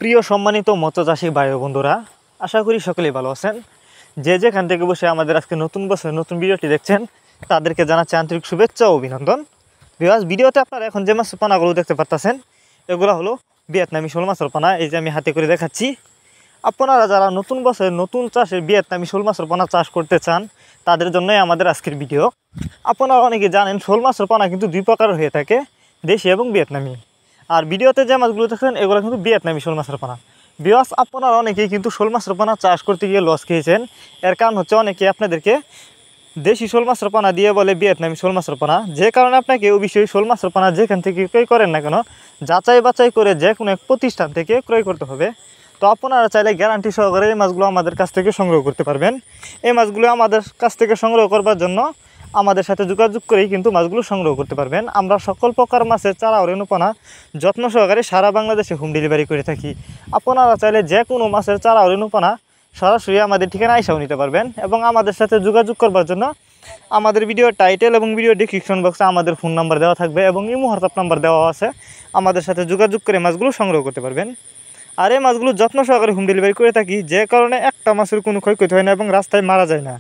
প্রিয় সম্মানিত মৎস্যচাষী ভাই ও বন্ধুরা, আশা করি সকলেই ভালো আছেন। যে যেখান থেকে বসে আমাদের আজকে নতুন বছরের নতুন ভিডিওটি দেখছেন তাদেরকে জানাচ্ছি আন্তরিক শুভেচ্ছা ও অভিনন্দন। ভিডিওতে আপনারা এখন যে মাছের পানাগুলো দেখতে পাচ্ছেন এগুলো হলো ভিয়েতনামি শোল মাছের পানা। এই যে আমি হাতে করে দেখাচ্ছি। আপনারা যারা নতুন বছরের নতুন চাষের ভিয়েতনামি শোল মাছের পানা চাষ করতে চান তাদের জন্যই আমাদের আজকের ভিডিও। আপনারা অনেকে জানেন শোল মাছের পানা কিন্তু দুই প্রকার হয়ে থাকে, দেশি এবং ভিয়েতনামি। আর ভিডিওতে যে মাছগুলো দেখছেন এগুলো কিন্তু ভিয়েতনামি শোল মাছের পানা। বিকজ আপনারা অনেকেই কিন্তু শোল মাছের পানা চাষ করতে গিয়ে লস খেয়েছেন। এর কারণ হচ্ছে অনেকে আপনাদেরকে দেশি শোল মাছের পানা দিয়ে বলে ভিয়েতনামি শোল মাছের পানা, যে কারণে আপনাকে অবশ্যই শোল মাছের পানা যেখান থেকে ক্রয় করেন না কেন যাচাই বাছাই করে যে কোনো এক প্রতিষ্ঠান থেকে ক্রয় করতে হবে। তো আপনারা চাইলে গ্যারান্টি সহকারে এই মাছগুলো আমাদের কাছ থেকে সংগ্রহ করতে পারবেন। এই মাছগুলো আমাদের কাছ থেকে সংগ্রহ করবার জন্য আমাদের সাথে যোগাযোগ করেই কিন্তু মাছগুলো সংগ্রহ করতে পারবেন। আমরা সকল প্রকার মাছের চারা ও রেণুপানা যত্ন সহকারে সারা বাংলাদেশে হোম ডেলিভারি করে থাকি। আপনারা চাইলে যে কোনো মাছের চারা ও রেণুপানা সরাসরি আমাদের ঠিকানা এসেও নিতে পারবেন। এবং আমাদের সাথে যোগাযোগ করবার জন্য আমাদের ভিডিও টাইটেল এবং ভিডিও ডিসক্রিপশন বক্সে আমাদের ফোন নাম্বার দেওয়া থাকবে এবং ইমো হোয়াটসঅ্যাপ নাম্বার দেওয়া আছে। আমাদের সাথে যোগাযোগ করে মাছগুলো সংগ্রহ করতে পারবেন। আর এই মাছগুলো যত্ন সহকারে হোম ডেলিভারি করে থাকি, যে কারণে একটা মাছের কোনো ক্ষয়ক্ষতি হয় না এবং রাস্তায় মারা যায় না।